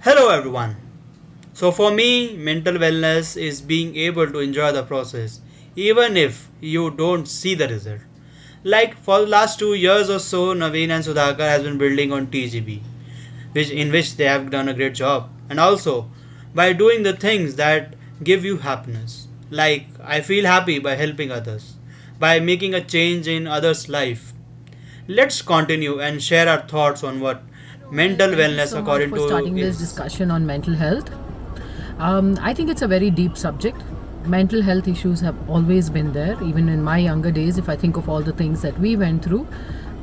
Hello, everyone. So, for me, mental wellness is being able to enjoy the process, even if you don't see the result. Like for the last 2 years or so, Naveen and Sudhakar has been building on TGV, in which they have done a great job, and also by doing the things that give you happiness. Like I feel happy by helping others, by making a change in others' life. Let's continue and share our thoughts on what Rohit, mental thank you wellness so much according for to starting this is. discussion on mental health. I think it's a very deep subject. Mental health issues have always been there, even in my younger days. If I think of all the things that we went through,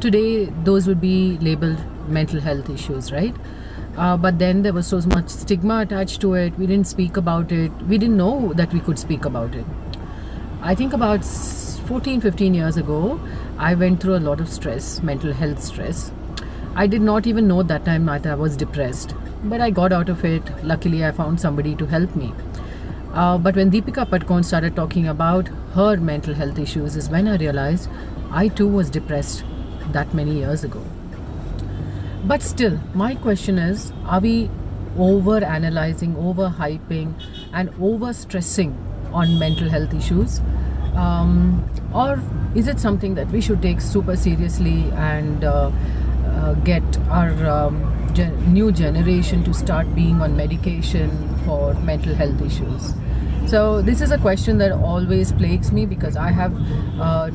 today those would be labeled mental health issues, right? But then there was so much stigma attached to it. We didn't speak about it. We didn't know that we could speak about it. I think about 14, 15 years ago, I went through a lot of stress, mental health stress. I did not even know that time that I was depressed, but I got out of it. Luckily, I found somebody to help me. But when Deepika Pasupuleti started talking about her mental health issues, is when I realized I too was depressed that many years ago. But still, my question is, are we over analyzing, over hyping, and over stressing on mental health issues? Or is it something that we should take super seriously and get our new generation to start being on medication for mental health issues? So, this is a question that always plagues me because I have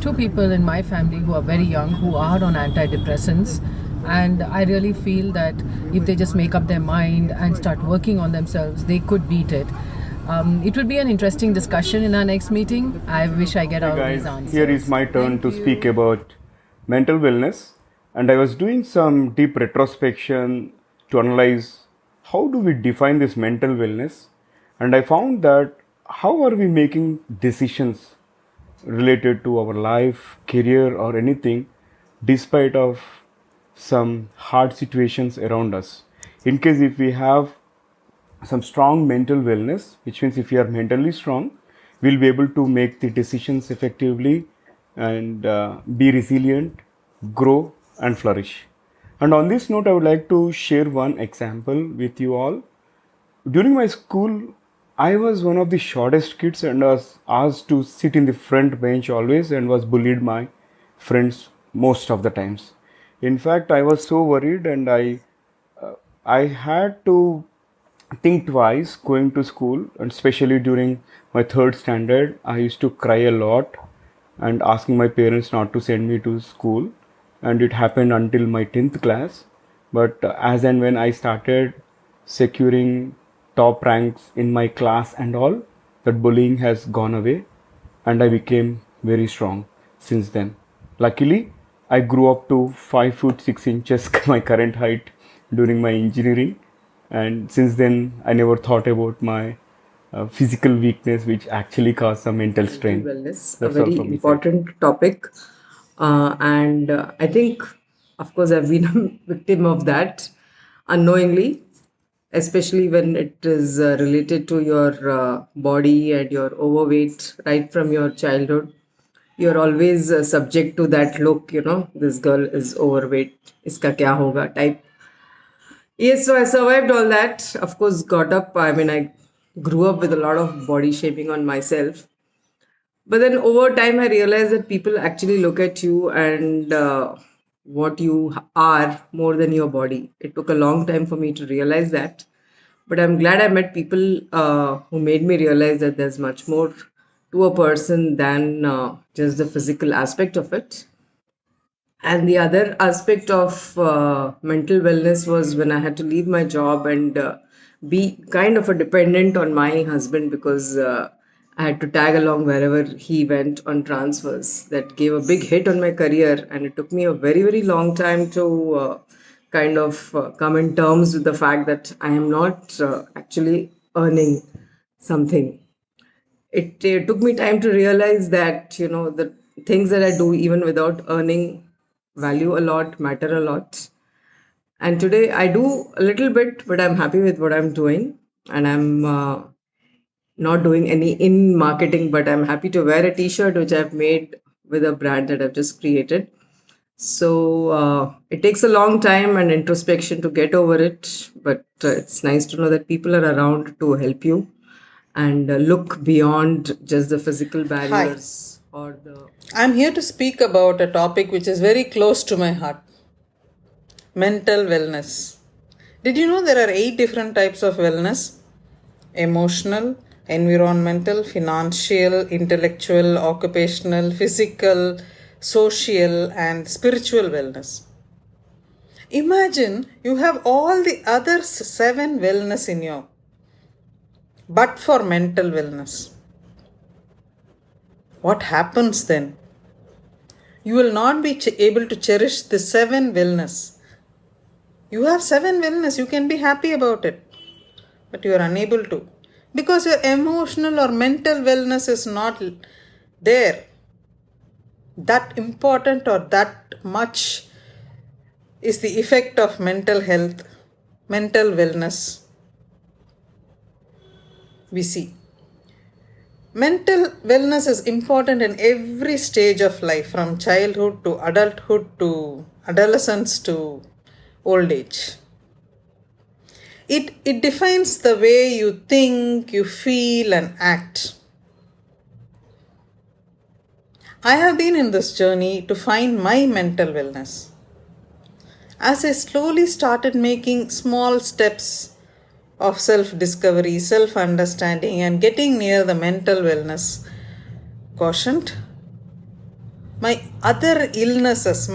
two people in my family who are very young who are on antidepressants, and I really feel that if they just make up their mind and start working on themselves, they could beat it. It would be an interesting discussion in our next meeting. I wish I get Hey all these guys, here is answers. my turn Thank to speak you. about mental wellness. And I was doing some deep retrospection to analyze how do we define this mental wellness. And I found that how are we making decisions related to our life, career, or anything despite of some hard situations around us. In case if we have some strong mental wellness, which means if we are mentally strong, we'll be able to make the decisions effectively and be resilient, grow, and flourish. And on this note, I would like to share one example with you all. During my school, I was one of the shortest kids and was asked to sit in the front bench always and was bullied by friends most of the times. In fact, I was so worried and I had to think twice going to school, and especially during my third standard I used to cry a lot and asking my parents not to send me to school, and it happened until my 10th class. But as and when I started securing top ranks in my class and all, that bullying has gone away and I became very strong since then. Luckily, I grew up to 5 foot 6 inches, my current height, during my engineering, and since then I never thought about my physical weakness, which actually caused some mental Mental strain. wellness, a That's all very from my side. important topic. And I think, of course, I've been a victim of that unknowingly, especially when it is related to your body and your overweight right from your childhood. You're always subject to that look, this girl is overweight, iska kya hoga type. Yes, so I survived all that. Of course, got up. I mean, I grew up with a lot of body shaping on myself. But then over time, I realized that people actually look at you and what you are more than your body. It took a long time for me to realize that. But I'm glad I met people who made me realize that there's much more to a person than just the physical aspect of it. And the other aspect of mental wellness was when I had to leave my job and be kind of a dependent on my husband because I had to tag along wherever he went on transfers. That gave a big hit on my career, and it took me a very, very long time to kind of come in terms with the fact that I am not actually earning something. It took me time to realize that the things that I do even without earning value a lot, matter a lot. And today I do a little bit, but I'm happy with what I'm doing. And I'm not doing any in marketing, but I'm happy to wear a t-shirt which I've made with a brand that I've just created. So it takes a long time and introspection to get over it, but it's nice to know that people are around to help you and look beyond just the physical Hi, barriers or the. I'm here to speak about a topic which is very close to my heart: mental wellness. Did you know there are 8 different types of wellness? Emotional, environmental, financial, intellectual, occupational, physical, social, and spiritual wellness. Imagine you have all the other 7 wellness in you, but for mental wellness. What happens then? You will not be able to cherish the 7 wellness. You have 7 wellness, you can be happy about it, but you are unable to because your emotional or mental wellness is not there. That important or that much is the effect of mental health, mental wellness. We see mental wellness is important in every stage of life, from childhood to adulthood to adolescence to old age. It defines the way you think, you feel, and act. I have been in this journey to find my mental wellness. As I slowly started making small steps of self discovery, self understanding, and getting near the mental wellness quotient, my illnesses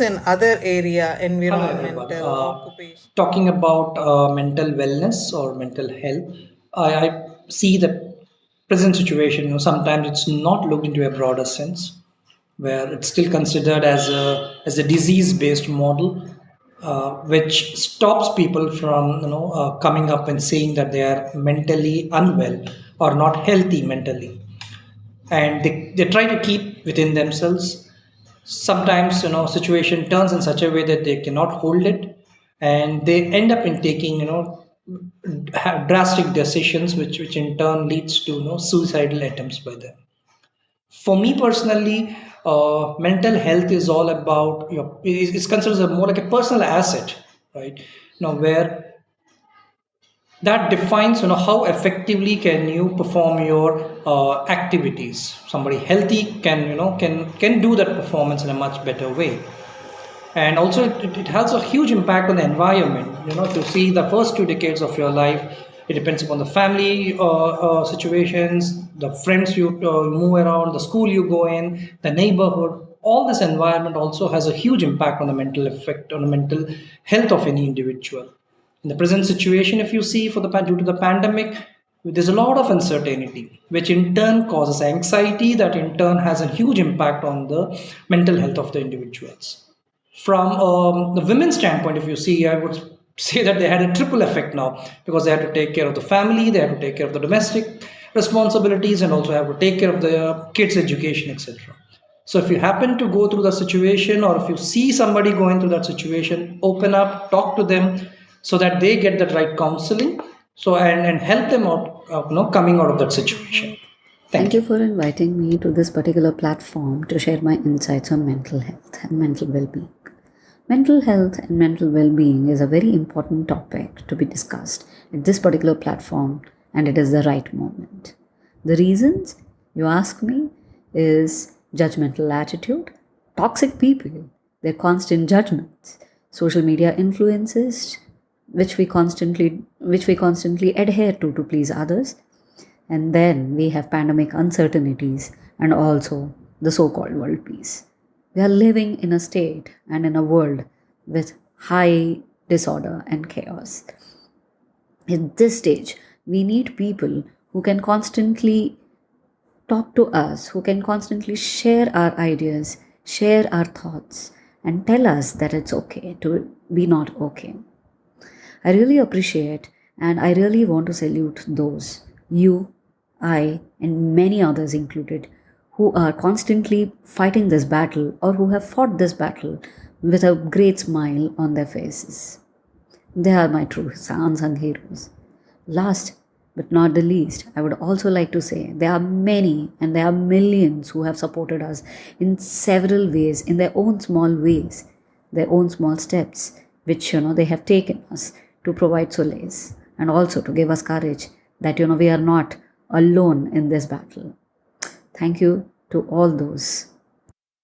in other area, Hello everyone. environmental, occupation. Talking about mental wellness or mental health, I see the present situation. Sometimes it's not looked into a broader sense, where it's still considered as a disease-based model, which stops people from coming up and saying that they are mentally unwell or not healthy mentally, and they try to keep within themselves. Sometimes situation turns in such a way that they cannot hold it, and they end up in taking drastic decisions, which in turn leads to suicidal attempts by them. For me personally, mental health is all about it's considered more like a personal asset, right? Where that defines how effectively can you perform your activities. Somebody healthy can do that performance in a much better way. And also it has a huge impact on the environment. If you see the first 2 decades of your life, it depends upon the family situations, the friends you move around, the school you go in, the neighborhood. All this environment also has a huge impact on the mental effect, on the mental health of any individual. In the present situation, if you see, due to the pandemic, there's a lot of uncertainty, which in turn causes anxiety, that in turn has a huge impact on the mental health of the individuals. From the women's standpoint, if you see, I would say that they had a triple effect now, because they had to take care of the family, they had to take care of the domestic responsibilities, and also have to take care of the kids' education, etc. So if you happen to go through the situation, or if you see somebody going through that situation, open up, talk to them, so that they get the right counseling, and help them out, coming out of that situation. Thank Thank you you. for inviting me to this particular platform to share my insights on mental health and mental well being. Mental health and mental well being is a very important topic to be discussed at this particular platform, and it is the right moment. The reasons, you ask me, is judgmental attitude, toxic people, their constant judgments, social media influences which we constantly adhere to please others, and then we have pandemic uncertainties and also the so called world peace. We are living in a state and in a world with high disorder and chaos. At this stage, we need people who can constantly talk to us, who can constantly share our ideas, share our thoughts, and tell us that it's okay to be not okay. I really appreciate and I really want to salute those, you, I, and many others included, who are constantly fighting this battle or who have fought this battle with a great smile on their faces. They are my true unsung heroes. Last But not the least, I would also like to say there are many and there are millions who have supported us in several ways, in their own small ways, their own small steps, which they have taken us to provide solace and also to give us courage that we are not alone in this battle. Thank you to all those